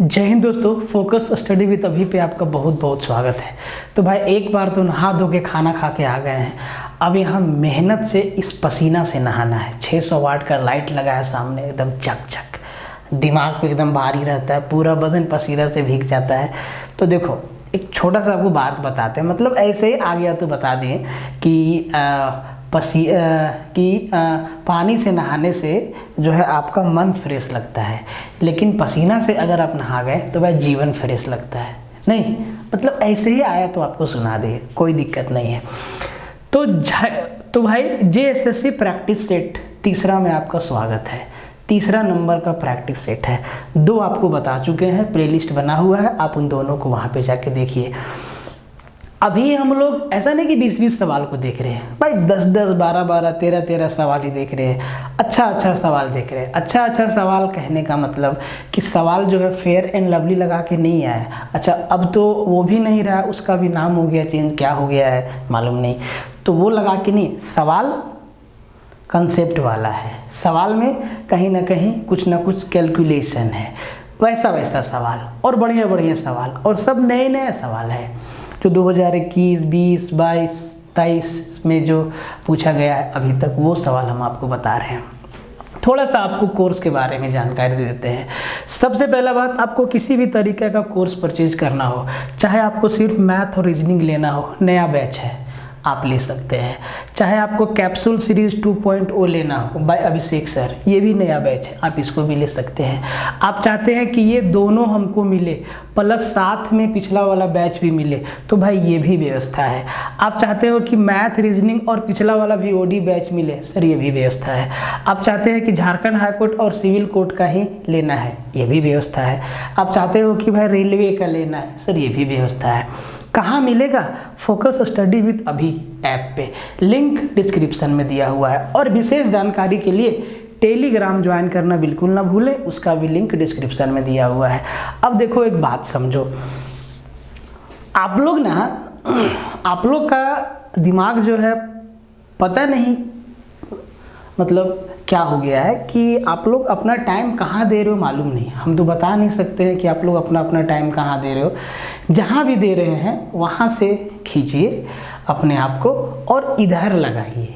जय हिंद दोस्तों, focus study with अभी पे आपका बहुत बहुत स्वागत है। तो भाई एक बार तो नहा धो के खाना खा के आ गए हैं। अब यहाँ मेहनत से इस पसीना से नहाना है। 600 वाट का लाइट लगा है सामने, एकदम चक चक, दिमाग पे एकदम भारी रहता है, पूरा बदन पसीना से भीग जाता है। तो देखो एक छोटा सा आपको बात बताते हैं, मतलब ऐसे ही आ गया तो बता दें कि पानी से नहाने से जो है आपका मन फ्रेश लगता है, लेकिन पसीना से अगर आप नहा गए तो भाई जीवन फ्रेश लगता है। नहीं मतलब ऐसे ही आया तो आपको सुना दे, कोई दिक्कत नहीं है। तो भाई JSSC प्रैक्टिस सेट तीसरा में आपका स्वागत है। तीसरा नंबर का प्रैक्टिस सेट है। 2 आपको बता चुके हैं, प्लेलिस्ट बना हुआ है, आप उन दोनों को वहाँ पे जाके देखिए। अभी हम लोग ऐसा नहीं कि 20-20 सवाल को देख रहे हैं भाई, 10-10, 12-12, 13-13 सवाल ही देख रहे हैं। अच्छा सवाल देख रहे हैं। अच्छा सवाल कहने का मतलब कि सवाल जो है फेयर एंड लवली लगा के नहीं आया। अच्छा अब तो वो भी नहीं रहा, उसका भी नाम हो गया चेंज, क्या हो गया है मालूम नहीं। तो वो लगा के नहीं, सवाल कंसेप्ट वाला है। सवाल में कहीं ना कहीं कुछ ना कुछ कैलकुलेशन है, वैसा सवाल और बढ़िया सवाल, और सब नए सवाल है जो 2021, 20, 22, 23 में जो पूछा गया है अभी तक, वो सवाल हम आपको बता रहे हैं। थोड़ा सा आपको कोर्स के बारे में जानकारी दे देते हैं। सबसे पहला बात, आपको किसी भी तरीके का कोर्स परचेज करना हो, चाहे आपको सिर्फ मैथ और रीजनिंग लेना हो, नया बैच है, आप ले सकते हैं। चाहे आपको कैप्सूल सीरीज 2.0 लेना हो बाय अभिषेक सर, ये भी नया बैच है, आप इसको भी ले सकते हैं। आप चाहते हैं कि ये दोनों हमको मिले प्लस साथ में पिछला वाला बैच भी मिले, तो भाई ये भी व्यवस्था है। आप चाहते हो कि मैथ रीजनिंग और पिछला वाला भी OD बैच मिले, सर ये भी व्यवस्था है। आप चाहते हैं कि झारखंड हाईकोर्ट और सिविल कोर्ट का ही लेना है, ये भी व्यवस्था है। आप चाहते हो कि भाई रेलवे का लेना है, सर ये भी व्यवस्था है। कहाँ मिलेगा? फोकस स्टडी विद अभी ऐप पे, लिंक डिस्क्रिप्शन में दिया हुआ है। और विशेष जानकारी के लिए टेलीग्राम ज्वाइन करना बिल्कुल ना भूलें, उसका भी लिंक डिस्क्रिप्शन में दिया हुआ है। अब देखो एक बात समझो, आप लोग का दिमाग जो है पता नहीं मतलब क्या हो गया है कि आप लोग अपना टाइम कहाँ दे रहे हो मालूम नहीं। हम तो बता नहीं सकते हैं कि आप लोग अपना टाइम कहाँ दे रहे हो। जहाँ भी दे रहे हैं वहाँ से खींचिए अपने आप को और इधर लगाइए,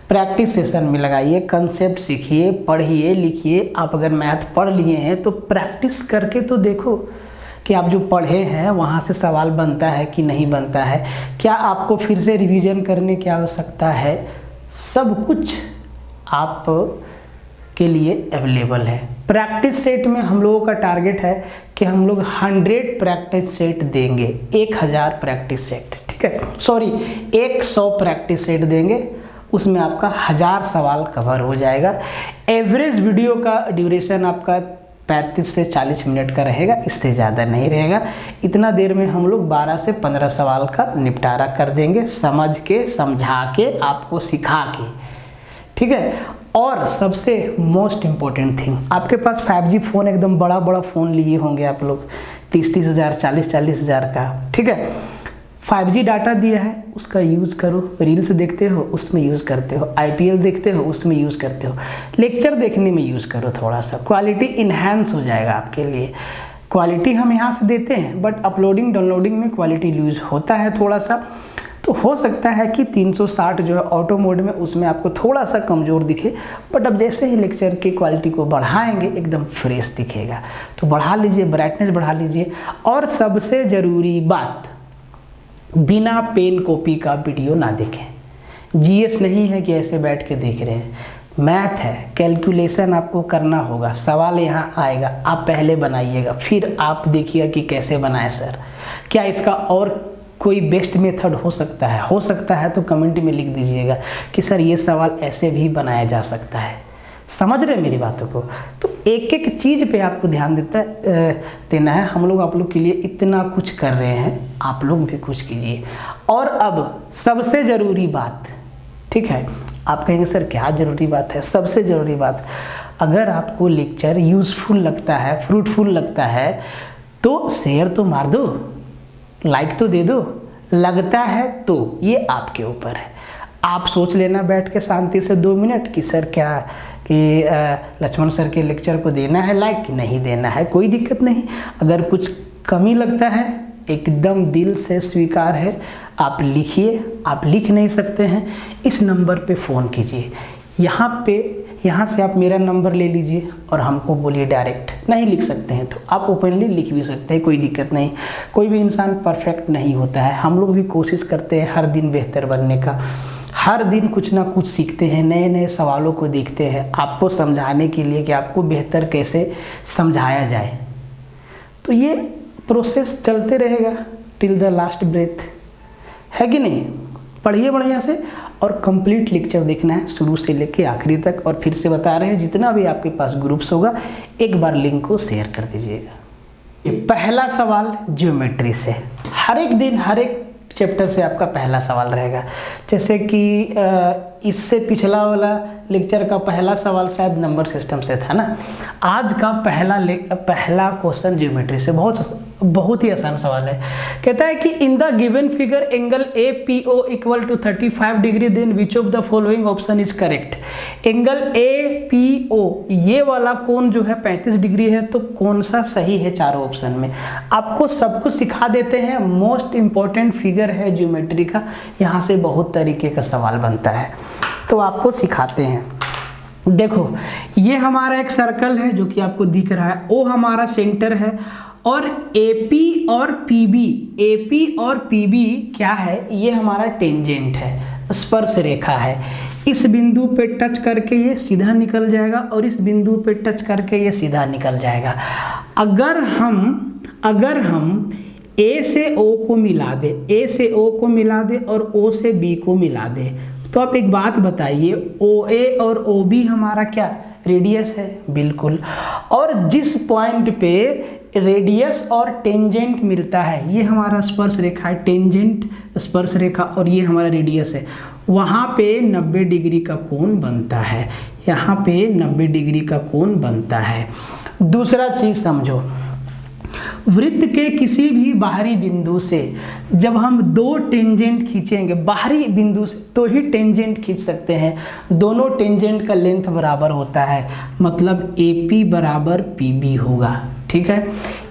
प्रैक्टिस सेशन में लगाइए, कंसेप्ट सीखिए, पढ़िए, लिखिए। आप अगर मैथ पढ़ लिए हैं तो प्रैक्टिस करके तो देखो कि आप जो पढ़े हैं वहाँ से सवाल बनता है कि नहीं बनता है, क्या आपको फिर से रिवीजन करने की आवश्यकता है। सब कुछ आप के लिए अवेलेबल है। प्रैक्टिस सेट में हम लोगों का टारगेट है कि हम लोग 100 प्रैक्टिस सेट देंगे, 1000 प्रैक्टिस सेट, ठीक है, सॉरी 100 प्रैक्टिस सेट देंगे, उसमें आपका 1000 सवाल कवर हो जाएगा। एवरेज वीडियो का ड्यूरेशन आपका 35 से 40 मिनट का रहेगा, इससे ज़्यादा नहीं रहेगा। इतना देर में हम लोग 12 से 15 सवाल का निपटारा कर देंगे, समझ के, समझा के, आपको सिखा के, ठीक है। और सबसे मोस्ट इम्पोर्टेंट थिंग, आपके पास 5G फ़ोन, एकदम बड़ा फ़ोन लिए होंगे आप लोग, 30-30 हज़ार, 40-40 हज़ार का, ठीक है। 5G डाटा दिया है, उसका यूज़ करो। रील्स देखते हो उसमें यूज़ करते हो, IPL देखते हो उसमें यूज़ करते हो, लेक्चर देखने में यूज़ करो। थोड़ा सा क्वालिटी इन्हांस हो जाएगा आपके लिए। क्वालिटी हम यहाँ से देते हैं, बट अपलोडिंग डाउनलोडिंग में क्वालिटी लूज होता है थोड़ा सा। तो हो सकता है कि 360 जो है ऑटो मोड में, उसमें आपको थोड़ा सा कमज़ोर दिखे, बट अब जैसे ही लेक्चर की क्वालिटी को बढ़ाएंगे एकदम फ्रेश दिखेगा। तो बढ़ा लीजिए, ब्राइटनेस बढ़ा लीजिए। और सबसे ज़रूरी बात, बिना पेन कॉपी का वीडियो ना देखें। GS नहीं है कि ऐसे बैठ के देख रहे हैं, मैथ है, कैलकुलेशन आपको करना होगा। सवाल यहाँ आएगा, आप पहले बनाइएगा, फिर आप देखिएगा कि कैसे बनाए सर, क्या इसका और कोई बेस्ट मेथड हो सकता है तो कमेंट में लिख दीजिएगा कि सर ये सवाल ऐसे भी बनाया जा सकता है। समझ रहे मेरी बातों को? तो एक चीज़ पे आपको ध्यान देना है। हम लोग आप लोग के लिए इतना कुछ कर रहे हैं, आप लोग भी कुछ कीजिए। और अब सबसे ज़रूरी बात, ठीक है, आप कहेंगे सर क्या ज़रूरी बात है? सबसे ज़रूरी बात, अगर आपको लेक्चर यूज़फुल लगता है, फ्रूटफुल लगता है, तो शेयर तो मार दो, लाइक तो दे दो। लगता है तो ये आपके ऊपर है। आप सोच लेना बैठ के शांति से 2 मिनट कि सर क्या कि लक्ष्मण सर के लेक्चर को देना है लाइक कि नहीं देना है, कोई दिक्कत नहीं। अगर कुछ कमी लगता है एकदम दिल से स्वीकार है, आप लिखिए। आप लिख नहीं सकते हैं, इस नंबर पे फ़ोन कीजिए। यहाँ से आप मेरा नंबर ले लीजिए और हमको बोलिए डायरेक्ट। नहीं लिख सकते हैं तो आप ओपनली लिख भी सकते हैं, कोई दिक्कत नहीं। कोई भी इंसान परफेक्ट नहीं होता है, हम लोग भी कोशिश करते हैं हर दिन बेहतर बनने का। हर दिन कुछ ना कुछ सीखते हैं, नए नए सवालों को देखते हैं आपको समझाने के लिए कि आपको बेहतर कैसे समझाया जाए। तो ये प्रोसेस चलते रहेगा टिल द लास्ट ब्रेथ, है कि नहीं। पढ़िए बढ़िया से और कंप्लीट लेक्चर देखना है शुरू से लेके आखिरी तक। और फिर से बता रहे हैं, जितना भी आपके पास ग्रुप्स होगा एक बार लिंक को शेयर कर दीजिएगा। ये पहला सवाल ज्योमेट्री से, हर एक दिन हर एक चैप्टर से आपका पहला सवाल रहेगा। जैसे कि इससे पिछला वाला लेक्चर का पहला सवाल शायद नंबर सिस्टम से था ना। आज का पहला क्वेश्चन ज्योमेट्री से बहुत ही आसान सवाल है। कहता है कि in the given figure angle A P O equal to 35 degree, then which of the following option is correct. Angle A P O ये वाला कोण जो है 35 डिग्री है, तो कौन सा सही है चारों ऑप्शन में। आपको सब कुछ सिखा देते हैं, मोस्ट इंपॉर्टेंट फिगर है ज्योमेट्री का, यहाँ से बहुत तरीके का सवाल बनता है तो आपको सिखाते हैं। देखो ये हमारा एक सर्कल है जो कि आपको दिख रहा है, ओ हमारा सेंटर है और AP और PB क्या है, ये हमारा टेंजेंट है, स्पर्श रेखा है। इस बिंदु पे टच करके ये सीधा निकल जाएगा और इस बिंदु पे टच करके ये सीधा निकल जाएगा। अगर हम A से O को मिला दे और O से B को मिला दे, तो आप एक बात बताइए, OA और OB हमारा क्या रेडियस है, बिल्कुल। और जिस पॉइंट पे रेडियस और टेंजेंट मिलता है, ये हमारा स्पर्श रेखा है, टेंजेंट स्पर्श रेखा, और ये हमारा रेडियस है, वहाँ पे 90 डिग्री का कोण बनता है, यहाँ पे 90 डिग्री का कोण बनता है। दूसरा चीज समझो, वृत्त के किसी भी बाहरी बिंदु से जब हम 2 टेंजेंट खींचेंगे बाहरी बिंदु से, तो ही टेंजेंट खींच सकते हैं। दोनों टेंजेंट का लेंथ बराबर होता है, मतलब AP बराबर PB होगा, ठीक है।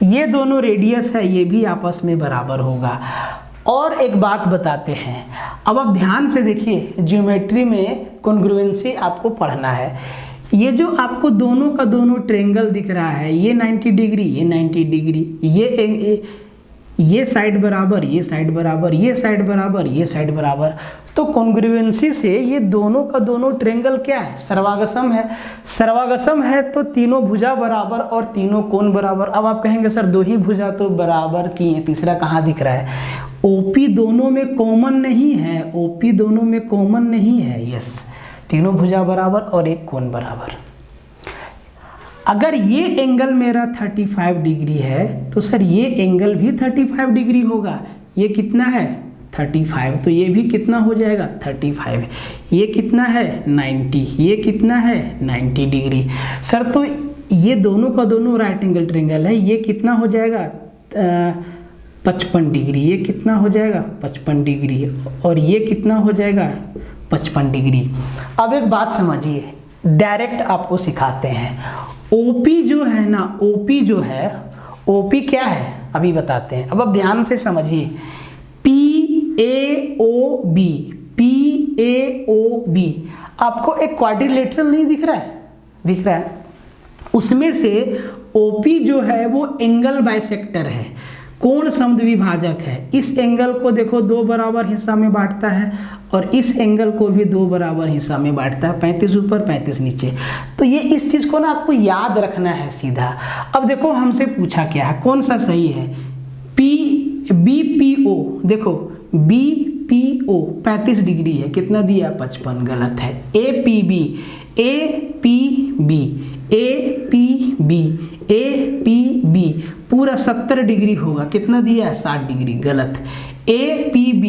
ये दोनों रेडियस है, ये भी आपस में बराबर होगा। और एक बात बताते हैं, अब आप ध्यान से देखिए, ज्योमेट्री में कॉन्ग्रुएंसी आपको पढ़ना है। ये जो आपको दोनों का दोनों ट्रायंगल दिख रहा है, ये 90 डिग्री, ये 90 डिग्री, ये साइड बराबर, ये साइड बराबर, ये साइड बराबर, ये साइड बराबर, तो कॉन्ग्रुएंसी से ये दोनों का दोनों ट्रायंगल क्या है, सर्वागसम है। सर्वागसम है तो तीनों भुजा बराबर और तीनों कोण बराबर। अब आप कहेंगे सर 2 ही भुजा तो बराबर की है, तीसरा कहाँ दिख रहा है। OP दोनों में कॉमन नहीं है, OP दोनों में कॉमन नहीं है, यस, तीनों भुजा बराबर और एक कोण बराबर। अगर ये एंगल मेरा 35 डिग्री है तो सर ये एंगल भी 35 डिग्री होगा। ये कितना है 35, तो ये भी कितना हो जाएगा 35। ये कितना है 90, ये कितना है 90 डिग्री। सर तो ये दोनों का दोनों राइट एंगल ट्रायंगल है, ये कितना हो जाएगा 55 डिग्री, ये कितना हो जाएगा 55 डिग्री, और ये कितना हो जाएगा 55 डिग्री। अब एक बात समझिए, डायरेक्ट आपको सिखाते हैं। OP जो है ना, OP जो है, OP क्या है अभी बताते हैं। अब आप ध्यान से समझिए, PAOB आपको एक क्वाड्रिलेटरल नहीं दिख रहा है, दिख रहा है, उसमें से OP जो है वो एंगल बाइसेक्टर है, कोण समद्विभाजक है। इस एंगल को देखो 2 बराबर हिस्सा में बांटता है और इस एंगल को भी 2 बराबर हिस्सा में बांटता है, 35 ऊपर 35 नीचे। तो ये इस चीज को ना आपको याद रखना है सीधा। अब देखो हमसे पूछा क्या है, कौन सा सही है, BPO, देखो BPO 35 डिग्री है, कितना दिया 55, गलत है। APB पूरा 70 डिग्री होगा, कितना दिया है 60 डिग्री, गलत। APB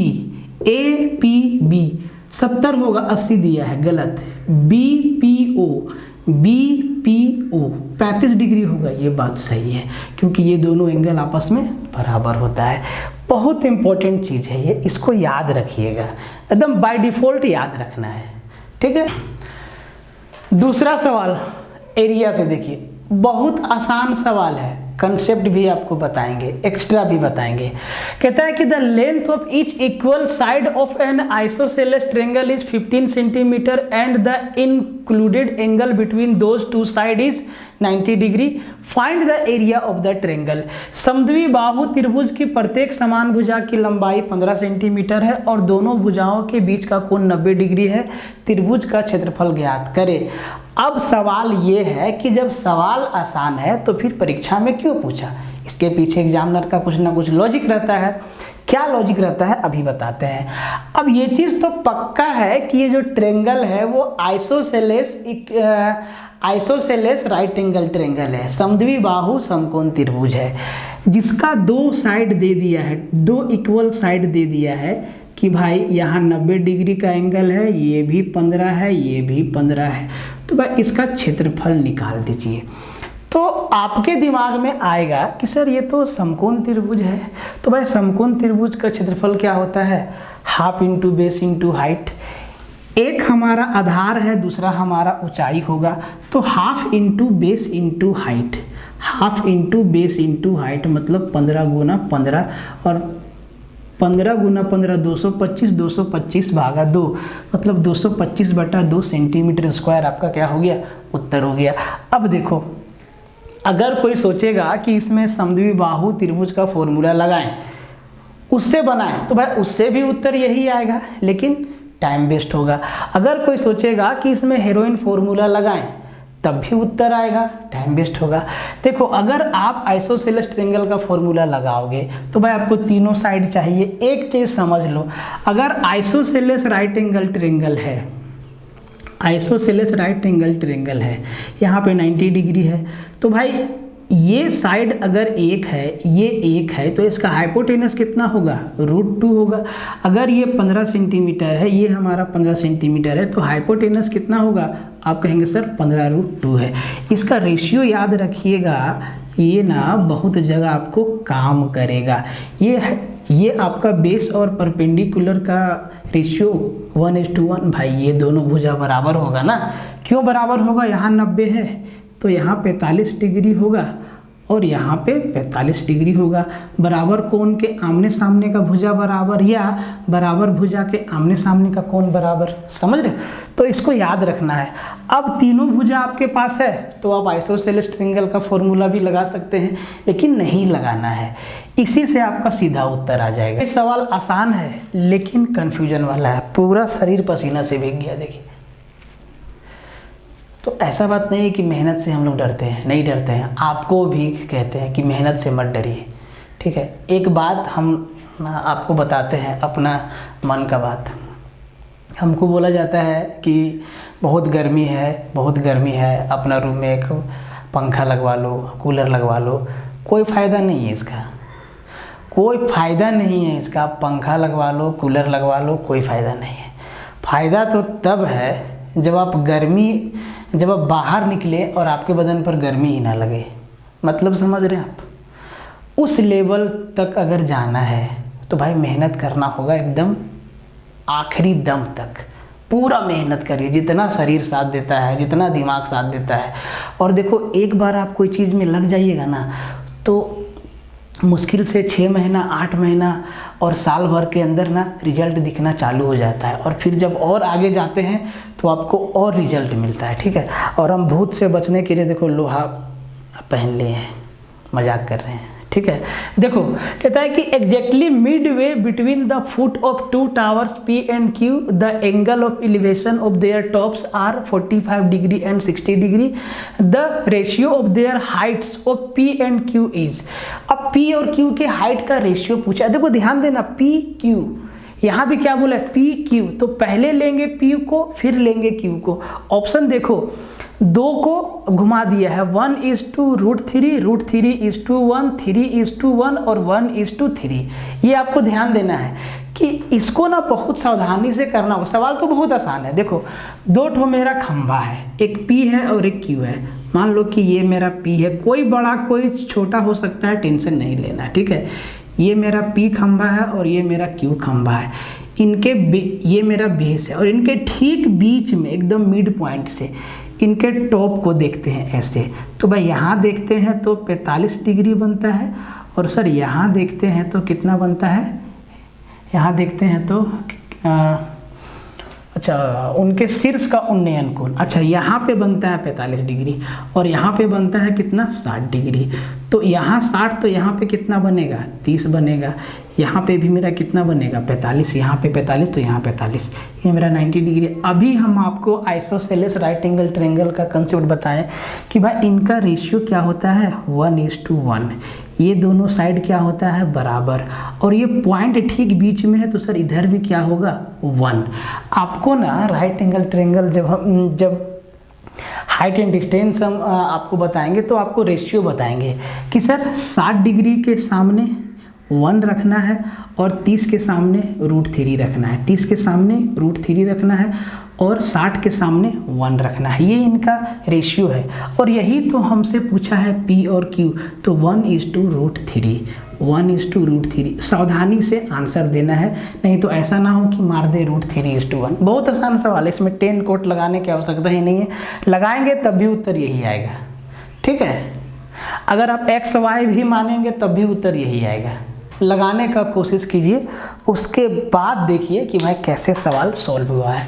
70 होगा, 80 दिया है, गलत। BPO 35 डिग्री होगा, ये बात सही है, क्योंकि ये दोनों एंगल आपस में बराबर होता है। बहुत इंपॉर्टेंट चीज़ है ये, इसको याद रखिएगा, एकदम बाय डिफ़ॉल्ट याद रखना है, ठीक है। दूसरा सवाल एरिया से देखिए, बहुत आसान सवाल है, कंसेप्ट भी आपको बताएंगे, एक्स्ट्रा भी बताएंगे। कहता है कि the length of each equal side of an isosceles triangle is 15 centimetre and the included angle between those two side is 90 degree. Find the area of the triangle. समद्वि बाहु त्रिभुज की प्रत्येक समान भुजा की लंबाई 15 सेंटीमीटर है और दोनों भुजाओं के बीच का कोण 90 डिग्री है। त्रिभुज का क्षेत्रफल ज्ञात करें। अब सवाल ये है कि जब सवाल आसान है तो फिर परीक्षा में क्यों पूछा? इसके पीछे एग्जामिनर का कुछ ना कुछ लॉजिक रहता है। क्या लॉजिक रहता है अभी बताते हैं। अब ये चीज़ तो पक्का है कि ये जो ट्रायंगल है वो आइसोसेलेस राइट एंगल ट्रायंगल है, समद्वि बाहु समकोण त्रिभुज है, जिसका दो साइड दे दिया है, दो इक्वल साइड दे दिया है कि भाई यहाँ 90 डिग्री का एंगल है, ये भी 15 है, ये भी 15 है, तो भाई इसका क्षेत्रफल निकाल दीजिए। तो आपके दिमाग में आएगा कि सर ये तो समकोण त्रिभुज है, तो भाई समकोण त्रिभुज का क्षेत्रफल क्या होता है? Half into base into height. एक हमारा आधार है, दूसरा हमारा ऊंचाई होगा, तो half into base into height, half into base into height मतलब 15 गुना 15 और 15 गुना 15 225, 225 भागा 2 मतलब 225/2 सेंटीमीटर स्क्वायर आपका क्या हो गया? उत्तर हो गया। अब देखो, अगर कोई सोचेगा कि इसमें समद्वि बाहु त्रिभुज का फॉर्मूला लगाएं, उससे बनाएं, तो भाई उससे भी उत्तर यही आएगा, लेकिन टाइम वेस्ट होगा। अगर कोई सोचेगा कि इसमें हेरोइन फॉर्मूला लगाएं, तब भी उत्तर आएगा, टाइम वेस्ट होगा। देखो, अगर आप आइसोसेलेस ट्रायंगल का फॉर्मूला लगाओगे तो भाई आपको तीनों साइड चाहिए। एक चीज़ समझ लो, अगर आइसोसेलेस राइट एंगल ट्रायंगल है, आइसोसेलेस राइट एंगल ट्रायंगल है, यहाँ पे 90 डिग्री है, तो भाई ये साइड अगर एक है, ये एक है, तो इसका हाइपोटेनस कितना होगा? √2 होगा। अगर ये 15 सेंटीमीटर है, ये हमारा 15 सेंटीमीटर है, तो हाइपोटेनस कितना होगा? आप कहेंगे सर 15√2 है। इसका रेशियो याद रखिएगा, ये ना बहुत जगह आपको काम करेगा। ये आपका बेस और परपेंडिकुलर का रेशियो 1:1। भाई ये दोनों भुजा बराबर होगा ना। क्यों बराबर होगा? यहाँ 90 है तो यहाँ 45 डिग्री होगा और यहाँ पे 45 डिग्री होगा। बराबर कोण के आमने सामने का भुजा बराबर या बराबर भुजा के आमने सामने का कोण बराबर। समझ रहे? तो इसको याद रखना है। अब तीनों भुजा आपके पास है तो आप आइसोसेलेस ट्रायंगल का फॉर्मूला भी लगा सकते हैं, लेकिन नहीं लगाना है। इसी से आपका सीधा उत्तर आ जाएगा। ये सवाल आसान है लेकिन कन्फ्यूजन वाला है। पूरा शरीर पसीना से भीग गया। देखिए, तो ऐसा बात नहीं है कि मेहनत से हम लोग डरते हैं, नहीं डरते हैं। आपको भी कहते हैं कि मेहनत से मत डरिए, ठीक है। एक बात हम आपको बताते हैं, अपना मन का बात। हमको बोला जाता है कि बहुत गर्मी है, बहुत गर्मी है, अपना रूम में एक पंखा लगवा लो, कूलर लगवा लो। कोई फ़ायदा नहीं है इसका, कोई फ़ायदा नहीं है इसका। पंखा लगवा लो, कूलर लगवा लो, कोई फ़ायदा नहीं है। फ़ायदा तो तब है जब आप बाहर निकले और आपके बदन पर गर्मी ही ना लगे। मतलब समझ रहे हैं आप? उस लेवल तक अगर जाना है तो भाई मेहनत करना होगा, एकदम आखिरी दम तक पूरा मेहनत करिए, जितना शरीर साथ देता है, जितना दिमाग साथ देता है। और देखो, एक बार आप कोई चीज़ में लग जाइएगा ना तो मुश्किल से 6 महीना, 8 महीना और साल भर के अंदर ना रिजल्ट दिखना चालू हो जाता है। और फिर जब और आगे जाते हैं तो आपको और रिजल्ट मिलता है, ठीक है। और हम भूत से बचने के लिए देखो लोहा पहन लिए हैं, मजाक कर रहे हैं, ठीक है। देखो, कहता है कि exactly mid way between the foot of 2 towers P and Q the angle of elevation of their tops are 45 degree and 60 degree. The ratio of their heights of P and Q is. अब P और Q के height का ratio पूछा। देखो ध्यान देना, PQ, यहाँ भी क्या बोला? PQ। तो पहले लेंगे P को, फिर लेंगे Q को। ऑप्शन देखो, 2 को घुमा दिया है, 1:√3, √3:1, 3:1 और 1:3। ये आपको ध्यान देना है कि इसको ना बहुत सावधानी से करना हो। सवाल तो बहुत आसान है। देखो, 2 ठो मेरा खंभा है, एक P है और एक Q है। मान लो कि ये मेरा P है, कोई बड़ा कोई छोटा हो सकता है, टेंशन नहीं लेना, ठीक है। ये मेरा P खंभा है और ये मेरा Q खंभा है, ये मेरा बेस है, और इनके ठीक बीच में एकदम मिड पॉइंट से इनके टॉप को देखते हैं ऐसे। तो भाई यहाँ देखते हैं तो 45 डिग्री बनता है, और सर यहाँ देखते हैं तो कितना बनता है, यहाँ देखते हैं तो अच्छा उनके शीर्ष का उन्नयन कोण, अच्छा यहाँ पे बनता है 45 डिग्री और यहाँ पे बनता है कितना 60 डिग्री। तो यहाँ 60 तो यहाँ पे कितना बनेगा 30 बनेगा, यहाँ पे भी मेरा कितना बनेगा 45, यहाँ पे 45 तो यहाँ 45, ये मेरा 90 डिग्री। अभी हम आपको आइसोसेलेस राइट एंगल ट्रायंगल का कंसेप्ट बताएं कि भाई इनका रेशियो क्या होता है 1:1, ये दोनों साइड क्या होता है बराबर, और ये पॉइंट ठीक बीच में है तो सर इधर भी क्या होगा 1। आपको ना राइट एंगल ट्रायंगल जब हाइट एंड डिस्टेंस हम आपको बताएंगे तो आपको रेशियो बताएंगे कि सर 60 डिग्री के सामने 1 रखना है और 30 के सामने √3 रखना है, 30 के सामने √3 रखना है और 60 के सामने 1 रखना है। ये इनका रेशियो है और यही तो हमसे पूछा है P और Q, तो 1:√3, 1:√3। सावधानी से आंसर देना है, नहीं तो ऐसा ना हो कि मार दे √3:1। बहुत आसान सवाल है, इसमें 10 कोट लगाने की आवश्यकता ही नहीं है, लगाएंगे तब भी उत्तर यही आएगा। ठीक है, अगर आप x y भी मानेंगे तब भी उत्तर यही आएगा। लगाने का कोशिश कीजिए, उसके बाद देखिए कि भाई कैसे सवाल सॉल्व हुआ है।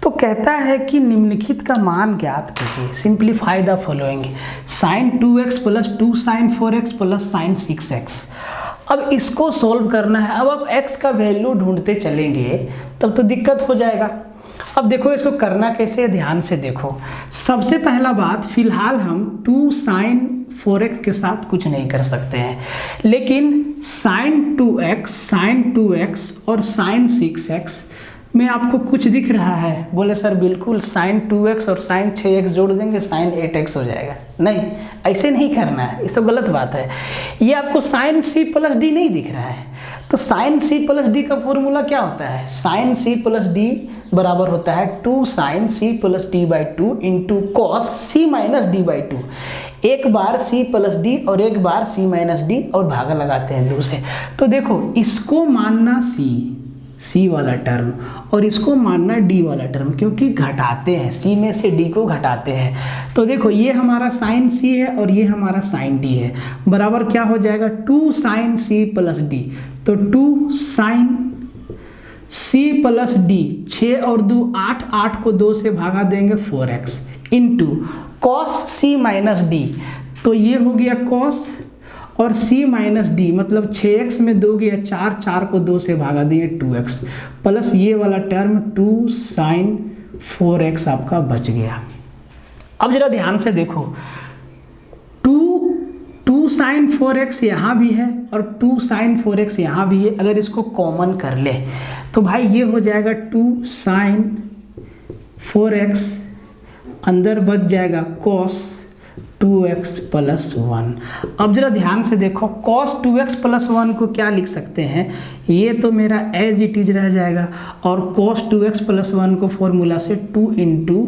तो कहता है कि निम्नलिखित का मान ज्ञात कीजिए, simplify the following, sin 2x + 2 sin 4x + sin 6x। अब इसको सॉल्व करना है। अब आप x का वैल्यू ढूंढते चलेंगे तब तो दिक्कत हो जाएगा। अब देखो इसको करना कैसे है, ध्यान से देखो। सबसे पहला बात, फिलहाल हम 2 sin 4x के साथ कुछ नहीं कर सकते हैं, लेकिन sin 2x और sin 6x में आपको कुछ दिख रहा है। बोले सर बिल्कुल, sin 2x और sin 6x जोड़ देंगे sin 8x हो जाएगा। नहीं, ऐसे नहीं करना है, ये सब गलत बात है। ये आपको sin c + d नहीं दिख रहा है, तो sin c + d का फॉर्मूला क्या होता है, sin c + d बराबर होता है 2 sin c + d/2 into cos c - d/2। एक बार c + d और एक बार c - d और भागा लगाते हैं 2 से। तो देखो इसको मानना c वाला टर्म और इसको मानना d वाला टर्म, क्योंकि घटाते हैं, c में से d को घटाते हैं। तो देखो ये हमारा sin c है और ये हमारा sin d है, बराबर क्या हो जाएगा 2 sin c + d। तो 2 sin c + d, 6 और 2 8, 8 को 2 से भागा देंगे 4x into cos c - d। तो ये हो गया cos और c - d, मतलब 6x में 2 गया 4, 4 को 2 से भागा दिए 2x प्लस ये वाला टर्म 2 sin 4x आपका बच गया। अब जरा ध्यान से देखो, 2 sin 4x यहाँ भी है और 2 sin 4x यहाँ भी है। अगर इसको कॉमन कर ले तो भाई ये हो जाएगा 2 sin 4x, अंदर बच जाएगा cos 2x + 1। अब जरा ध्यान से देखो, cos 2x + 1 को क्या लिख सकते हैं, ये तो मेरा एज इट इज रह जाएगा, और cos 2x + 1 को फॉर्मूला से 2 ×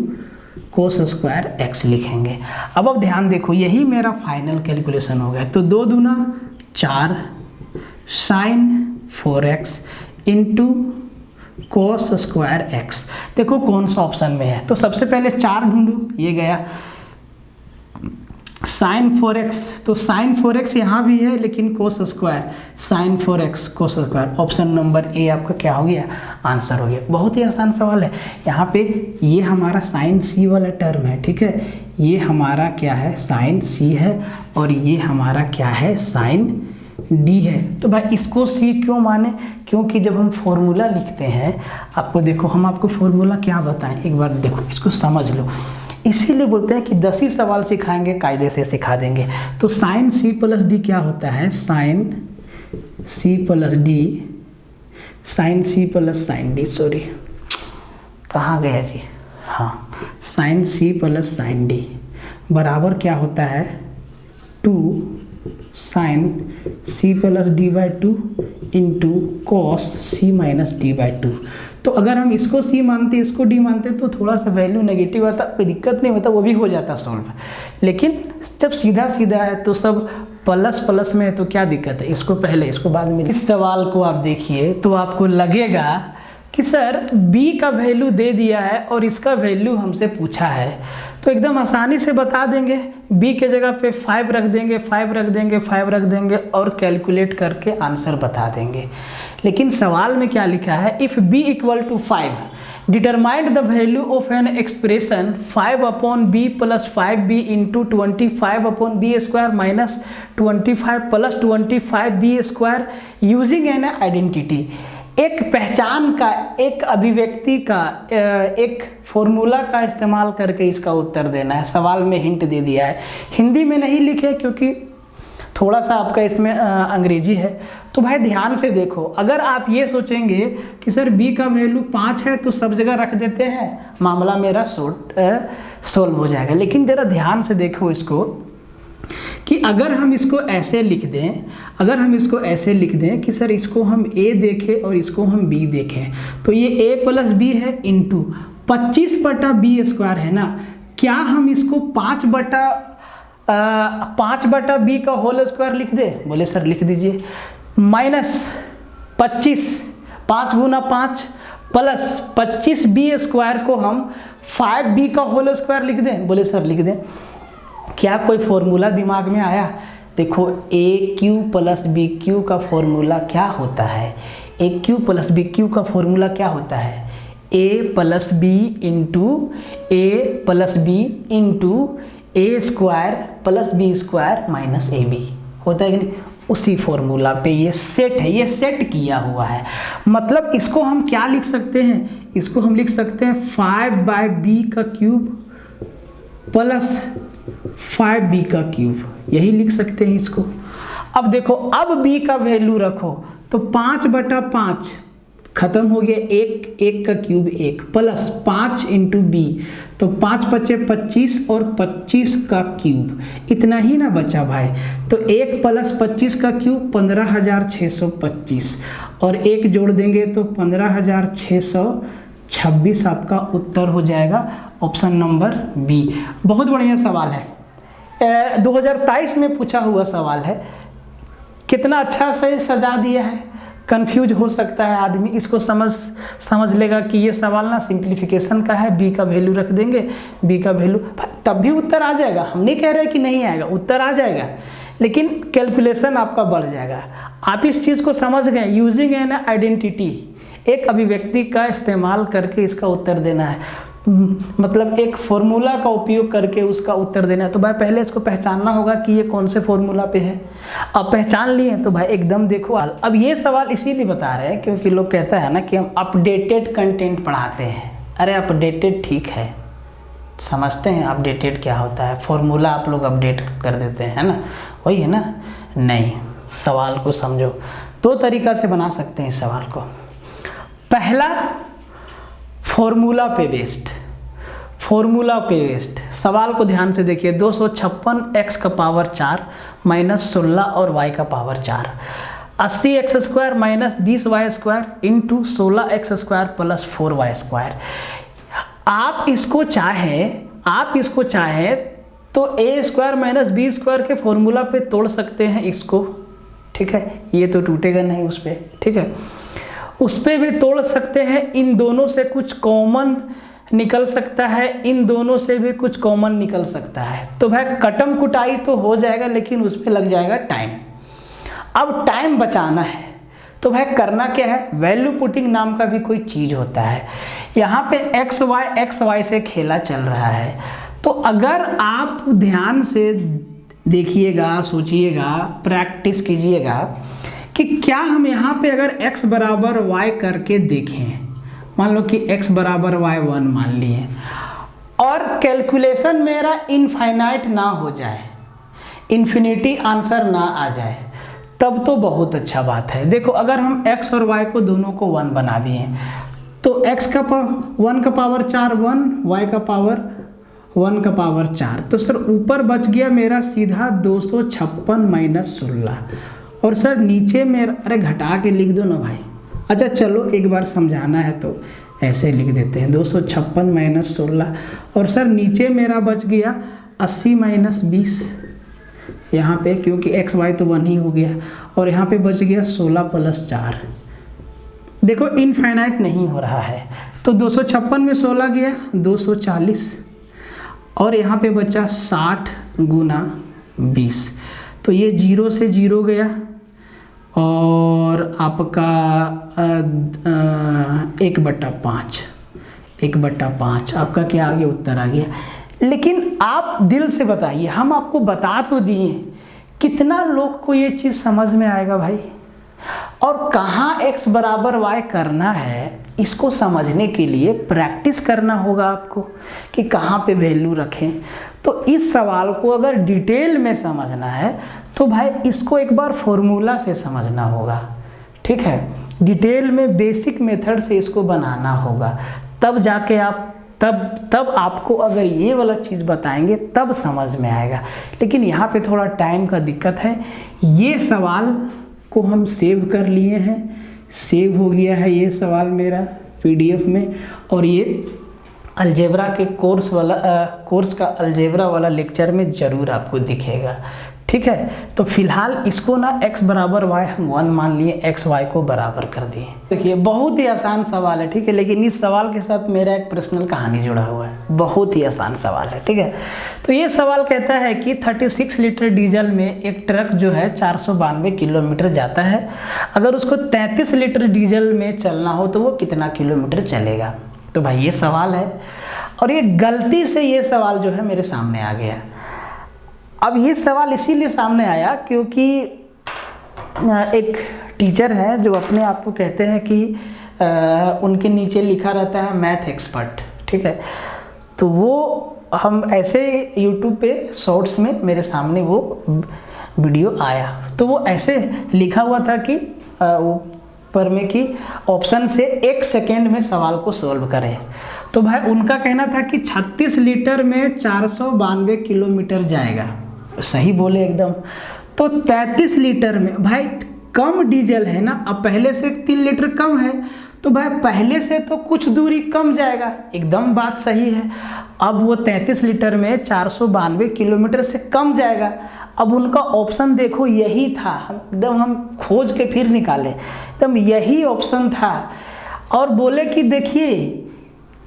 cos² x लिखेंगे। अब ध्यान देखो, यही मेरा फाइनल कैलकुलेशन हो गया। तो 2 दूना 4 sin 4x into cos² x। देखो कौन सा ऑप्शन में है, तो सबसे पहले 4 ढूंढो, ये गया sin 4x, तो sin 4x यहाँ भी है लेकिन cos² sin 4x cos²। Option number A आपका क्या हो गया, आंसर हो गया। बहुत ही आसान सवाल है। यहाँ पे ये हमारा sin c वाला टर्म है, ठीक है, ये हमारा क्या है sin c है और ये हमारा क्या है sin d है। तो भाई इसको c क्यों माने, क्योंकि जब हम फॉर्मूला लिखते हैं, आपको देखो हम आपको फॉर्मूला क्या बताएं, एक बार देखो इसको समझ लो। इसीलिए बोलते हैं कि 10 ही सवाल सिखाएंगे, कायदे से सिखा देंगे। तो sin c + d क्या होता है, sin c + d, sin c + sin d, sorry कहाँ गया जी, हाँ, sin c + sin d बराबर क्या होता है 2 sin c + d/2 into cos c - d/2। तो अगर हम इसको c मानते इसको d मानते तो थोड़ा सा वैल्यू नेगेटिव आता, कोई दिक्कत नहीं होता, वो भी हो जाता सॉल्व। लेकिन जब सीधा सीधा है तो सब प्लस प्लस में है तो क्या दिक्कत है, इसको पहले इसको बाद में। इस सवाल को आप देखिए तो इसको पहले इसको बाद में। इस सवाल को आप देखिए तो आपको लगेगा कि सर b का वैल्यू दे दिया है और इसका वैल्यू हमसे पूछा है, तो एकदम आसानी से बता देंगे। b के जगह पे 5 रख देंगे, 5 रख देंगे, 5 रख देंगे और कैलकुलेट करके आंसर बता देंगे। लेकिन सवाल में क्या लिखा है, if b equal to 5 determine the value of an expression 5/b plus 5b into 25/b square minus 25 plus 25b square using an identity. एक पहचान का, एक अभिव्यक्ति का, एक फॉर्मूला का इस्तेमाल करके इसका उत्तर देना है। सवाल में हिंट दे दिया है, हिंदी में नहीं लिखे क्योंकि थोड़ा सा आपका इसमें अंग्रेजी है। तो भाई ध्यान से देखो, अगर आप ये सोचेंगे कि सर b का वैल्यू 5 है तो सब जगह रख देते हैं, मामला मेरा सोल्व हो जाएगा। लेकिन ज़रा ध्यान से देखो इसको कि अगर हम इसको ऐसे लिख दें, कि सर इसको हम a देखें और इसको हम b देखें, तो ये a प्लस b है इंटू 25/b स्क्वायर है ना। क्या हम इसको 5/b का होल स्क्वायर लिख दे? बोले सर लिख दीजिए। माइनस 25, 5 गुना 5 प्लस 25b स्क्वायर को हम 5b का होल स्क्वायर लिख दें? बोले सर लिख दें। क्या कोई फॉर्मूला दिमाग में आया? देखो AQ प्लस BQ का फॉर्मूला क्या होता है? AQ प्लस BQ का फॉर्मूला क्या होता है? A plus B into A square plus B square minus AB होता है कि नहीं? उसी फॉर्मूला पे ये सेट है, ये सेट किया हुआ है। मतलब इसको हम क्या लिख सकते हैं? इसको हम लिख सकते हैं 5/b का क्यूब प्लस 5b का क्यूब, यही लिख सकते हैं इसको। अब देखो, अब b का वैल्यू रखो तो 5/5 खत्म हो गया, 1 का क्यूब 1 प्लस 5 इंटू b, तो 5 × 5 = 25 और 25 का क्यूब, इतना ही ना बचा भाई। तो 1 प्लस 25 का क्यूब 15,625 और 1 जोड़ देंगे तो 15,626 आपका उत्तर हो जाएगा, ऑप्शन नंबर बी। बहुत बढ़िया सवाल है, 2023 में पूछा हुआ सवाल है। कितना अच्छा से सजा दिया है। कंफ्यूज हो सकता है आदमी, इसको समझ लेगा कि ये सवाल ना सिंप्लीफिकेशन का है, बी का वैल्यू रख देंगे, बी का वैल्यू, तब भी उत्तर आ जाएगा। हम नहीं कह रहे कि नहीं आएगा, उत्तर आ जाएगा, लेकिन कैलकुलेशन आपका बढ़ जाएगा। आप इस चीज़ को समझ गए, यूजिंग एन आइडेंटिटी, एक अभिव्यक्ति का इस्तेमाल करके इसका उत्तर देना है। मतलब एक फॉर्मूला का उपयोग करके उसका उत्तर देना है। तो भाई पहले इसको पहचानना होगा कि ये कौन से फॉर्मूला पे है। अब पहचान लिए तो भाई एकदम देखो। अब ये सवाल इसीलिए बता रहे हैं क्योंकि लोग कहता है ना कि हम अपडेटेड कंटेंट पढ़ाते हैं। अरे अपडेटेड ठीक है, समझते हैं अपडेटेड क्या होता है, फॉर्मूला आप लोग अपडेट कर देते हैं, है ना, वही है ना। नहीं, सवाल को समझो। 2 तरीका से बना सकते हैं इस सवाल को। पहला, फॉर्मूला पे बेस्ड। सवाल को ध्यान से देखिए, 256 x का पावर 4 माइनस 16 और y का power 4, 80 x² minus 20 y² into 16 x² plus 4 y²। आप इसको चाहे तो a² माइनस b² के फॉर्मूला पे तोड़ सकते हैं इसको, ठीक है, ये तो टूटेगा नहीं उस पर, ठीक है, उस पर भी तोड़ सकते हैं। इन दोनों से कुछ कॉमन निकल सकता है, इन दोनों से भी कुछ कॉमन निकल सकता है। तो भाई कटम कुटाई तो हो जाएगा, लेकिन उस पर लग जाएगा टाइम। अब टाइम बचाना है तो भाई करना क्या है, वैल्यू पुटिंग नाम का भी कोई चीज़ होता है। यहाँ पे एक्स वाई से खेला चल रहा है। तो अगर आप ध्यान से देखिएगा, सोचिएगा, प्रैक्टिस कीजिएगा कि क्या हम यहाँ पे अगर x बराबर y करके देखें, मान लो कि x बराबर y 1 मान लिए, और कैलकुलेशन मेरा इनफाइनाइट ना हो जाए, इन्फिनिटी आंसर ना आ जाए, तब तो बहुत अच्छा बात है। देखो अगर हम x और y को दोनों को 1 बना दिए तो x का 1 का पावर 4 1, y का पावर 1 का पावर 4, तो सर ऊपर बच गया मेरा सीधा 256 माइनस 16, और सर नीचे मेरा, अरे घटा के लिख दो ना भाई। अच्छा चलो एक बार समझाना है तो ऐसे लिख देते हैं, 256 माइनस 16, और सर नीचे मेरा बच गया 80 माइनस 20, यहाँ पे, क्योंकि एक्स वाई तो 1 ही हो गया, और यहाँ पे बच गया 16 + 4। देखो इनफाइनाइट नहीं हो रहा है, तो 256 में 16 गया 240, और यहाँ पे बचा 60 × 20, तो ये 0 से 0 गया, और आपका 1/5 आपका क्या आ गया, उत्तर आ गया। लेकिन आप दिल से बताइए, हम आपको बता तो दिए, कितना लोग को ये चीज़ समझ में आएगा भाई? और कहाँ x = y करना है, इसको समझने के लिए प्रैक्टिस करना होगा आपको कि कहाँ पे वैल्यू रखें। तो इस सवाल को अगर डिटेल में समझना है तो भाई इसको एक बार फॉर्मूला से समझना होगा, ठीक है, डिटेल में बेसिक मेथड से इसको बनाना होगा, तब जाके आप तब आपको अगर ये वाला चीज़ बताएंगे तब समझ में आएगा। लेकिन यहाँ पे थोड़ा टाइम का दिक्कत है। ये सवाल को हम सेव कर लिए हैं, सेव हो गया है ये सवाल मेरा PDF में, और ये अलजेब्रा के कोर्स का अलजेब्रा वाला लेक्चर में ज़रूर आपको दिखेगा, ठीक है। तो फिलहाल इसको ना x = y हम 1 मान लिए, x y को बराबर कर दिए। देखिए बहुत ही आसान सवाल है, ठीक है, लेकिन इस सवाल के साथ मेरा एक पर्सनल कहानी जुड़ा हुआ है, बहुत ही आसान सवाल है, ठीक है। तो ये सवाल कहता है कि 36 लीटर डीजल में एक ट्रक जो है 492 किलोमीटर जाता है, अगर उसको 33 लीटर डीजल में चलना हो तो वो कितना किलोमीटर चलेगा। तो भाई ये सवाल है, और ये गलती से ये सवाल जो है मेरे सामने आ गया। अब ये सवाल इसीलिए सामने आया क्योंकि एक टीचर है जो अपने आप को कहते हैं कि उनके नीचे लिखा रहता है मैथ एक्सपर्ट, ठीक है। तो वो हम ऐसे YouTube पे शॉर्ट्स में मेरे सामने वो वीडियो आया, तो वो ऐसे लिखा हुआ था कि ऊपर में कि ऑप्शन से 1 सेकेंड में सवाल को सॉल्व करें। तो भाई उनका कहना था कि 36 लीटर में 492 किलोमीटर जाएगा, सही बोले एकदम। तो 33 लीटर में भाई कम डीजल है ना, अब पहले से 3 लीटर कम है, तो भाई पहले से तो कुछ दूरी कम जाएगा, एकदम बात सही है। अब वो 33 लीटर में 492 किलोमीटर से कम जाएगा। अब उनका ऑप्शन देखो यही था, एकदम हम खोज के फिर निकाले, एकदम यही ऑप्शन था, और बोले कि देखिए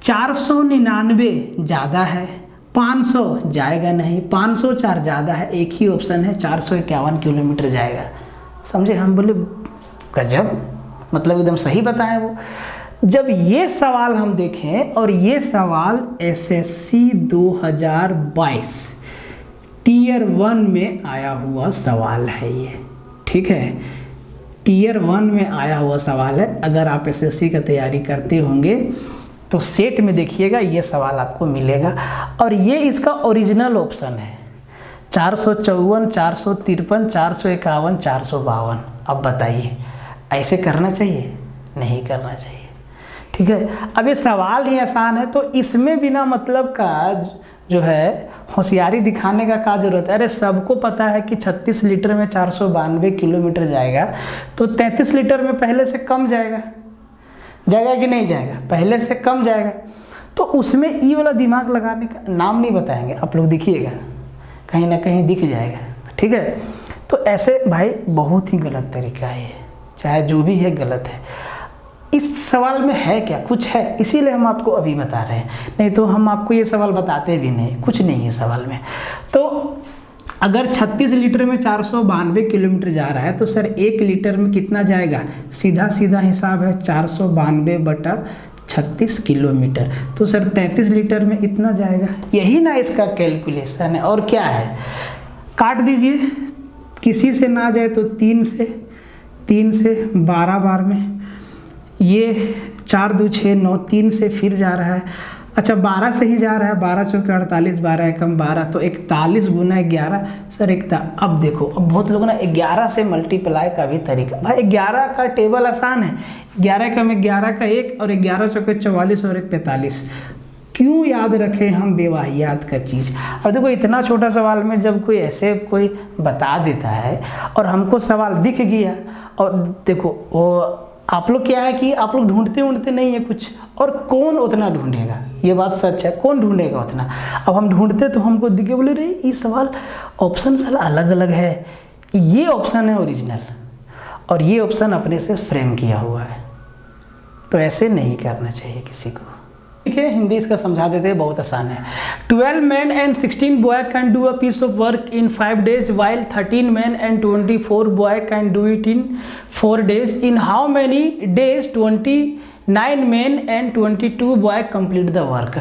499 ज़्यादा है, 500 जाएगा नहीं, 504 ज़्यादा है, एक ही ऑप्शन है 451 किलोमीटर जाएगा। समझे? हम बोले गजब, मतलब एकदम सही बताएं वो। जब ये सवाल हम देखें, और ये सवाल SSC 2022 टियर 1 में आया हुआ सवाल है ये, ठीक है, टियर 1 में आया हुआ सवाल है। अगर आप SSC का तैयारी करते होंगे तो सेट में देखिएगा ये सवाल आपको मिलेगा, और ये इसका ओरिजिनल ऑप्शन है 454, 453, 451, 452। अब बताइए ऐसे करना चाहिए? नहीं करना चाहिए, ठीक है। अब ये सवाल ही आसान है, तो इसमें बिना मतलब का जो है होशियारी दिखाने का क्या जरूरत है? अरे सबको पता है कि 36 लीटर में 492 किलोमीटर जाएगा, तो 33 लीटर में पहले से कम जाएगा, जाएगा कि नहीं जाएगा? पहले से कम जाएगा। तो उसमें ई वाला दिमाग लगाने का नाम नहीं बताएंगे, आप लोग देखिएगा कहीं ना कहीं दिख जाएगा, ठीक है। तो ऐसे भाई बहुत ही गलत तरीका है, चाहे जो भी है गलत है। इस सवाल में है क्या? कुछ है, इसीलिए हम आपको अभी बता रहे हैं, नहीं तो हम आपको ये सवाल बताते भी नहीं, कुछ नहीं है सवाल में। तो अगर 36 लीटर में 492 किलोमीटर जा रहा है तो सर 1 लीटर में कितना जाएगा? सीधा सीधा हिसाब है 492/36 किलोमीटर, तो सर 33 लीटर में इतना जाएगा। यही ना इसका कैलकुलेशन है, और क्या है? काट दीजिए, किसी से ना जाए तो 3 से 12 बार में, ये 4 2 6 9, 3 से फिर जा रहा है, अच्छा 12 से ही जा रहा है, 12 चौके 48, 12 एकम 12, तो 41 × 11 सर अब देखो, अब बहुत लोग ना 11 से मल्टीप्लाई का भी तरीका, भाई 11 का टेबल आसान है, 11 एकम 11 का 1, और 11 चौके 44 और 1 45। क्यों याद रखें हम बेवाहियात का चीज़? अब देखो इतना छोटा सवाल में जब कोई ऐसे कोई बता देता है और हमको सवाल दिख गया, और देखो वो आप लोग क्या है कि आप लोग ढूंढते नहीं है कुछ, और कौन उतना ढूंढेगा? ये बात सच है, कौन ढूंढेगा उतना। अब हम ढूंढते तो हमको दिखे, बोले रे ये सवाल ऑप्शन साला अलग अलग है, ये ऑप्शन है ओरिजिनल और ये ऑप्शन अपने से फ्रेम किया हुआ है। तो ऐसे नहीं करना चाहिए किसी को। ठीक है, हिंदी इसका समझा देते हैं, बहुत आसान है। 12 men and 16 boy can do a piece of work in 5 days while 13 men and 24 boy can do it in 4 days. In how many days 29 men and 22 boy complete the work?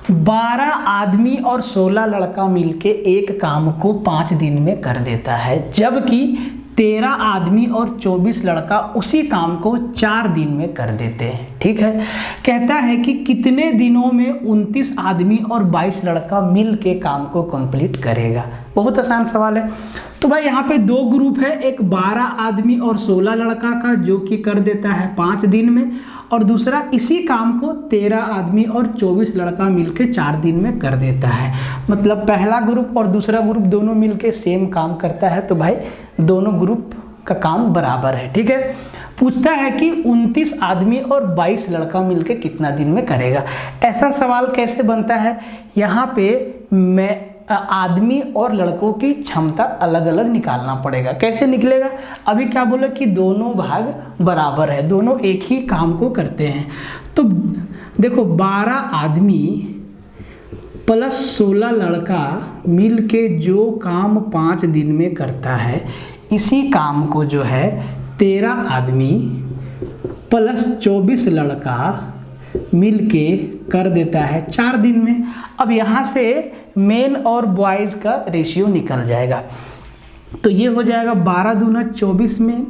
12 आदमी और 16 लड़का मिलके एक काम को 5 दिन में कर देता है, जबकि 13 आदमी और 24 लड़का उसी काम को 4 दिन में कर देते हैं। ठीक है, कहता है कि कितने दिनों में 29 आदमी और 22 लड़का मिल के काम को कंप्लीट करेगा। बहुत आसान सवाल है। तो भाई यहाँ पे 2 ग्रुप है, एक 12 आदमी और 16 लड़का का जो कि कर देता है 5 दिन में, और दूसरा इसी काम को 13 आदमी और 24 लड़का मिलके 4 दिन में कर देता है। मतलब पहला ग्रुप और दूसरा ग्रुप दोनों मिलके सेम काम करता है, तो भाई दोनों ग्रुप का काम बराबर है। ठीक है, पूछता है कि 29 आदमी और 22 लड़का मिलके कितना दिन में करेगा। ऐसा सवाल कैसे बनता है, यहाँ पे मैं आदमी और लड़कों की क्षमता अलग अलग निकालना पड़ेगा। कैसे निकलेगा, अभी क्या बोला कि दोनों भाग बराबर है, दोनों एक ही काम को करते हैं। तो देखो 12 आदमी प्लस 16 लड़का मिल के जो काम 5 दिन में करता है, इसी काम को जो है 13 आदमी प्लस 24 लड़का मिलके कर देता है 4 दिन में। अब यहाँ से मेन और बॉयज़ का रेशियो निकल जाएगा, तो ये हो जाएगा 12 दूना 24 मेन,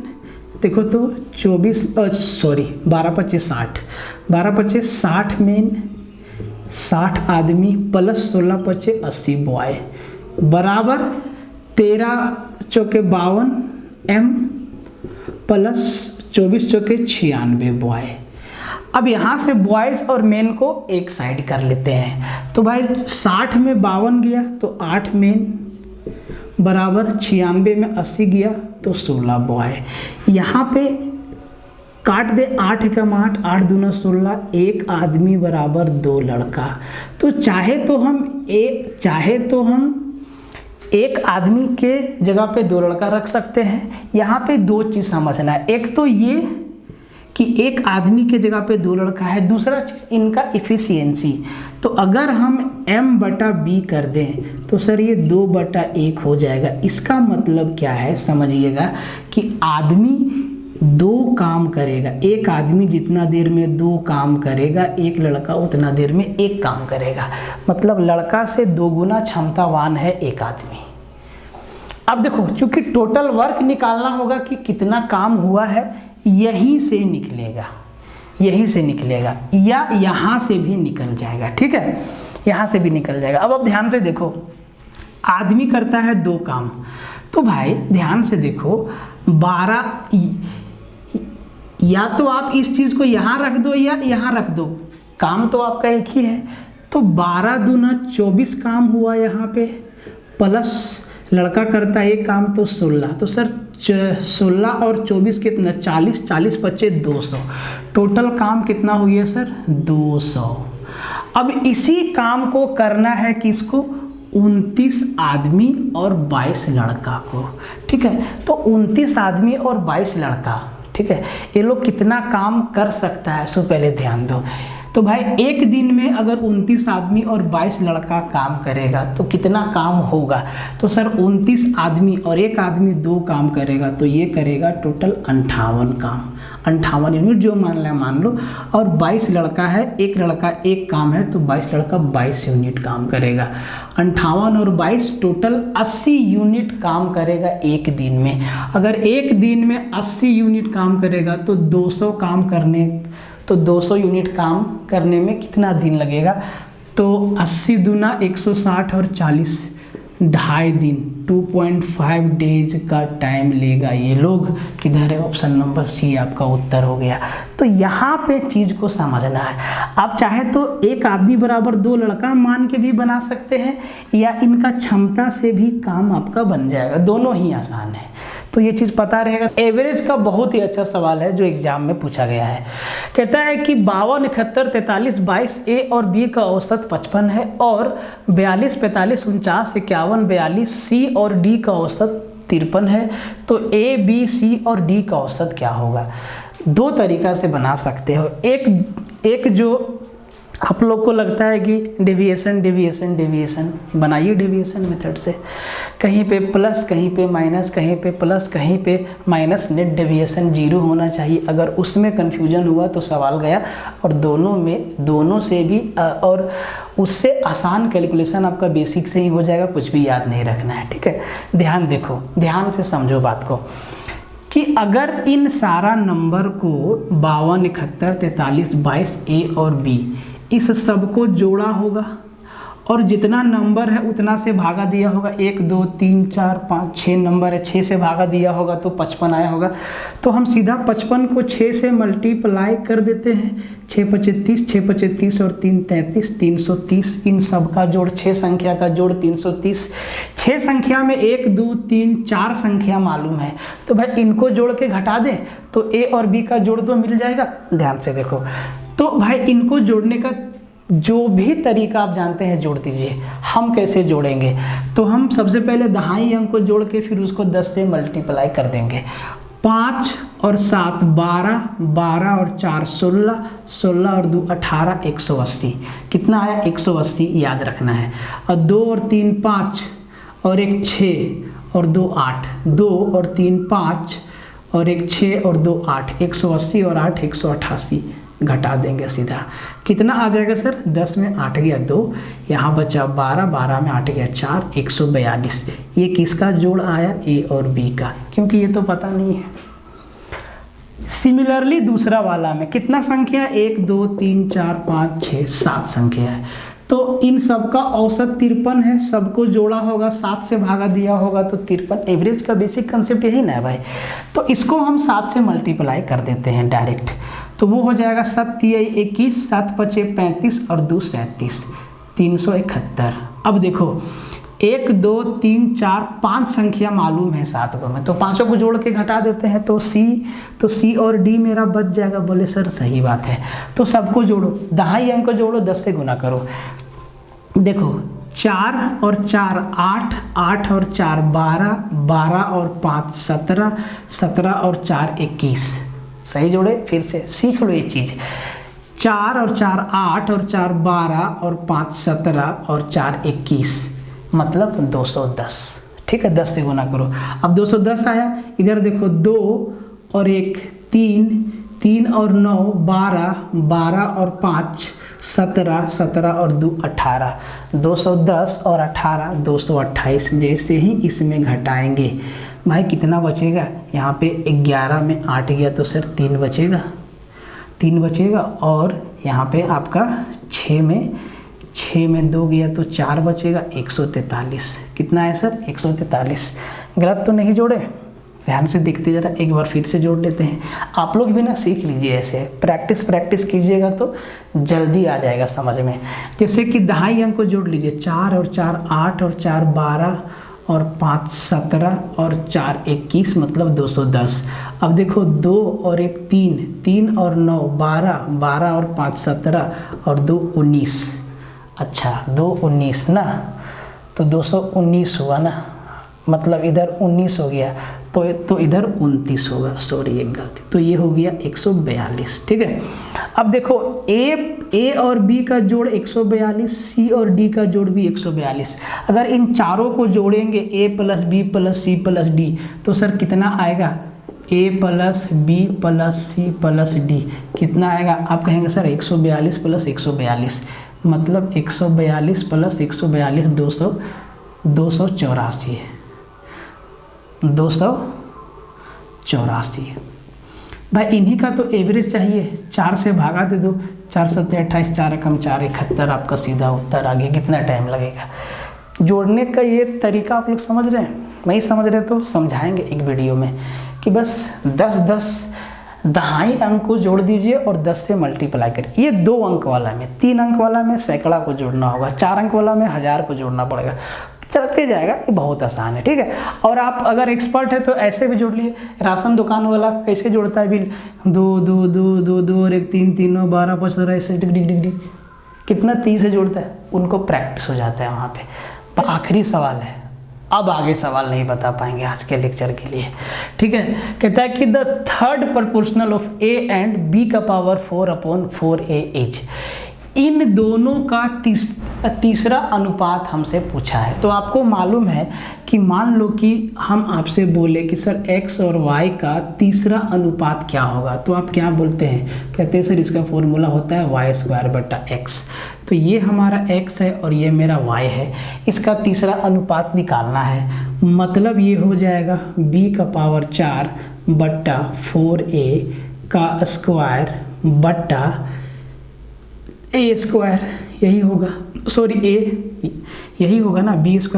देखो तो 12 पच्चीस 60, 12 पच्चीस 60 मेन, 60 आदमी प्लस 16 पच्चे 80 बॉय बराबर 13 चौके 52 एम प्लस 24 चौके 96 बॉय। अब यहाँ से बॉयज़ और मेन को एक साइड कर लेते हैं, तो भाई 60 में 52 गया तो 8 मेन बराबर 96 में 80 गया तो 16 बॉय। यहाँ पे काट दे 8 एकम 8, 8 दूना 16, एक आदमी बराबर 2 लड़का। तो चाहे तो हम एक आदमी के जगह पे 2 लड़का रख सकते हैं। यहाँ पे 2 चीज़ समझना है, एक तो ये कि एक आदमी के जगह पे 2 लड़का है, दूसरा चीज़ इनका इफ़िशियंसी। तो अगर हम m/b कर दें तो सर ये 2/1 हो जाएगा। इसका मतलब क्या है समझिएगा कि आदमी 2 काम करेगा, एक आदमी जितना देर में 2 काम करेगा, एक लड़का उतना देर में 1 काम करेगा। मतलब लड़का से 2 गुना क्षमतावान है एक आदमी। अब देखो चूंकि टोटल वर्क निकालना होगा कि कितना काम हुआ है, यहीं से निकलेगा या यहाँ से भी निकल जाएगा। ठीक है, यहाँ से भी निकल जाएगा। अब ध्यान से देखो, आदमी करता है 2 काम, तो भाई ध्यान से देखो 12, या तो आप इस चीज़ को यहाँ रख दो या यहाँ रख दो, काम तो आपका एक ही है। तो 12 दूना 24 काम हुआ यहाँ पे, प्लस लड़का करता है एक काम तो 16, तो सर 16 और 24 कितना 40, 40 पच्चे 200, टोटल काम कितना हो गया सर 200। अब इसी काम को करना है किसको, 29 आदमी और 22 लड़का को। ठीक है, तो 29 आदमी और 22 लड़का, ठीक है, ये लोग कितना काम कर सकता है सो पहले ध्यान दो। तो भाई एक दिन में अगर 29 आदमी और 22 लड़का काम करेगा तो कितना काम होगा, तो सर 29 आदमी और एक आदमी 2 काम करेगा तो ये करेगा टोटल 58 काम, 58 यूनिट जो मान लो। और 22 लड़का है, एक लड़का 1 काम है तो 22 लड़का 22 यूनिट काम करेगा। 58 और 22 टोटल 80 यूनिट काम करेगा एक दिन में। अगर एक दिन में 80 यूनिट काम करेगा तो 200 यूनिट काम करने में कितना दिन लगेगा, तो 80 दूना 160 और 40 2.5 दिन, 2.5 डेज का टाइम लेगा ये लोग। किधर है, ऑप्शन नंबर सी आपका उत्तर हो गया। तो यहाँ पे चीज़ को समझना है। आप चाहे तो एक आदमी बराबर 2 लड़का मान के भी बना सकते हैं, या इनका क्षमता से भी काम आपका बन जाएगा, दोनों ही आसान है। तो ये चीज़ पता रहेगा। एवरेज का बहुत ही अच्छा सवाल है जो एग्जाम में पूछा गया है। कहता है कि 52, 71, 43, 22 ए और बी का औसत 55 है और 42, 45, 49, 51, 42 सी और डी का औसत 53 है। तो ए, बी, सी और डी का औसत क्या होगा? दो तरीका से बना सकते हो। एक जो आप लोग को लगता है कि डेविएशन डेविएशन डेविएशन, बनाइए डेविएशन मेथड से। कहीं पे प्लस, कहीं पे माइनस, कहीं पे प्लस, कहीं पे माइनस, नेट डेविएशन 0 होना चाहिए। अगर उसमें कन्फ्यूजन हुआ तो सवाल गया। और दोनों से भी और उससे आसान कैलकुलेशन आपका बेसिक से ही हो जाएगा, कुछ भी याद नहीं रखना है, ठीक है। ध्यान देखो, ध्यान से समझो बात को कि अगर इन सारा नंबर को 52, 71, 43, 22 ए और बी इस सब को जोड़ा होगा और जितना नंबर है उतना से भागा दिया होगा। 1, 2, 3, 4, 5, 6 नंबर है, 6 से भागा दिया होगा तो 55 आया होगा। तो हम सीधा 55 को 6 से मल्टीप्लाई कर देते हैं। 6 पचे 30, 6 पचे 30 और 3 33, 330। इन सब का जोड़, 6 संख्या का जोड़ 330। 6 संख्या में 1, 2, 3, 4 संख्या मालूम है, तो भाई इनको जोड़ के घटा दें तो ए और बी का जोड़ तो मिल जाएगा। ध्यान से देखो, तो भाई इनको जोड़ने का जो भी तरीका आप जानते हैं जोड़ दीजिए। हम कैसे जोड़ेंगे? तो हम सबसे पहले दहाई अंक को जोड़ के फिर उसको 10 से मल्टीप्लाई कर देंगे। 5 और 7 12, 12 और 4 16, 16 और 2 18, 180। कितना आया? 180 याद रखना है। और 2 और 3 5 और 1 6 और 2 8, 2 और 3 5 और 1 6 और 2 8, 180 और 8 188। घटा देंगे सीधा। कितना आ जाएगा सर? 10 में 8 गया 2, यहाँ बचा 12, 12 में 8 गया 4, 142। ये किसका जोड़ आया? ए और बी का, क्योंकि ये तो पता नहीं है। सिमिलरली दूसरा वाला में कितना संख्या? 1, 2, 3, 4, 5, 6, 7 संख्या है। तो इन सब का औसत 53 है। सबको जोड़ा होगा, 7 से भागा दिया होगा तो 53। एवरेज का बेसिक कंसेप्ट यही ना है भाई। तो इसको हम 7 से मल्टीप्लाई कर देते हैं डायरेक्ट, तो वो हो जाएगा 7 तिया 21, 7 पचे 35 और 2 37, 371। अब देखो 1, 2, 3, 4, 5 संख्या मालूम है 7 को में, तो पांचों को जोड़ के घटा देते हैं तो सी और डी मेरा बच जाएगा। बोले सर सही बात है। तो सबको जोड़ो, दहाई अंक को जोड़ो, 10 से गुना करो। देखो 4 और 4 8, 8 और 4 12, 12 और 5 17, 17 और 4 21। सही जोड़े? फिर से सीख लो ये चीज़। 4 और 4 8 और 4 12 और 5 17 और 4 21, मतलब 210। ठीक है, 10 से गुना करो। अब 210 आया। इधर देखो 2 और 1 3, 3 और 9 12, 12 और 5 17, 17 और 2 18, 210 और 18 228। जैसे ही इसमें घटाएंगे भाई कितना बचेगा? यहाँ पे 11 में 8 गया तो सर 3 बचेगा, 3 बचेगा। और यहाँ पे आपका 6 में 2 गया तो 4 बचेगा, 143। कितना है सर? 143। गलत तो नहीं जोड़े? ध्यान से देखते जरा, एक बार फिर से जोड़ लेते हैं। आप लोग भी ना सीख लीजिए, ऐसे प्रैक्टिस कीजिएगा तो जल्दी आ जाएगा समझ में। जैसे कि दहाई अंक को जोड़ लीजिए। 4 और 4 8 और 4 12 और 5 17 और 4 21, मतलब 210। अब देखो 2 और 1 3, 3 और 9 12, 12 और 5 17 और 2 19। अच्छा 2 19 ना, तो 219 हुआ ना, मतलब इधर 19 हो गया तो इधर 29 होगा। सॉरी एक गलती, तो ये हो गया 142। ठीक है। अब देखो ए और बी का जोड़ 142, सी और डी का जोड़ भी 142। अगर इन चारों को जोड़ेंगे A plus B plus C plus D, तो सर कितना आएगा? A plus B plus C plus D कितना आएगा? आप कहेंगे सर 142 प्लस 142, मतलब 142 प्लस 142 284 है। 284 भाई, इन्हीं का तो एवरेज चाहिए। 4 से भागा दे दो, 4 7 28, 4 एकम 4 71, आपका सीधा उत्तर आ गया। कितना टाइम लगेगा जोड़ने का? ये तरीका आप लोग समझ रहे हैं? नहीं समझ रहे तो समझाएंगे एक वीडियो में कि बस 10 दहाई अंक को जोड़ दीजिए और 10 से मल्टीप्लाई करिए। ये 2 अंक वाला में, 3 अंक वाला में सैकड़ा को जोड़ना होगा, 4 अंक वाला में 1000 को जोड़ना पड़ेगा। चलते जाएगा, ये बहुत आसान है, ठीक है। और आप अगर एक्सपर्ट है तो ऐसे भी जोड़ लिए, राशन दुकान वाला कैसे जोड़ता है बिल, 2 2 2 2 2 और 1 3 3 9 12 5 17 ऐसे डिग डिग डिग डिग कितना 30 से जोड़ता है, उनको प्रैक्टिस हो जाता है वहाँ पे। आखिरी सवाल है, अब आगे सवाल नहीं बता पाएंगे आज के लेक्चर के लिए, ठीक है। कहता है कि the third proportional of a and b का पावर 4/4a इच, इन दोनों का तीसरा अनुपात हमसे पूछा है। तो आपको मालूम है कि मान लो कि हम आपसे बोले कि सर x और y का तीसरा अनुपात क्या होगा, तो आप क्या बोलते हैं, कहते हैं सर इसका फॉर्मूला होता है y²/x। तो ये हमारा x है और ये मेरा y है, इसका तीसरा अनुपात निकालना है, मतलब ये हो जाएगा b का पावर 4/4a का स्क्वायर बट्टा a², यही होगा, सॉरी a यही होगा ना, b²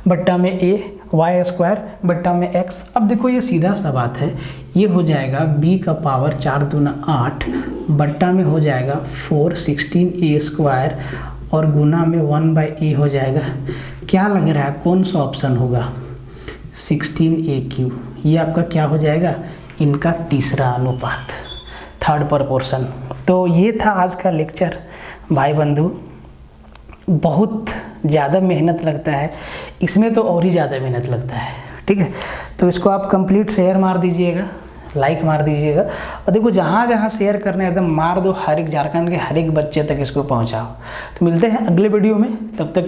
बट्टा में a, y² बट्टा में x। अब देखो ये सीधा सा बात है, ये हो जाएगा b का पावर 4 दूना 8 बट्टा में हो जाएगा 4 16a² और गुना में 1/a हो जाएगा। क्या लग रहा है कौन सा ऑप्शन होगा, 16a³। ये आपका क्या हो जाएगा, इनका तीसरा अनुपात, थर्ड प्रोपोर्शन। तो ये था आज का लेक्चर भाई बंधु, बहुत ज़्यादा मेहनत लगता है इसमें, तो और ही ज़्यादा मेहनत लगता है, ठीक है। तो इसको आप कंप्लीट शेयर मार दीजिएगा, लाइक मार दीजिएगा, और देखो जहाँ जहाँ शेयर करना है एकदम मार दो, हर एक झारखंड के हर एक बच्चे तक इसको पहुँचाओ। तो मिलते हैं अगले वीडियो में, तब तक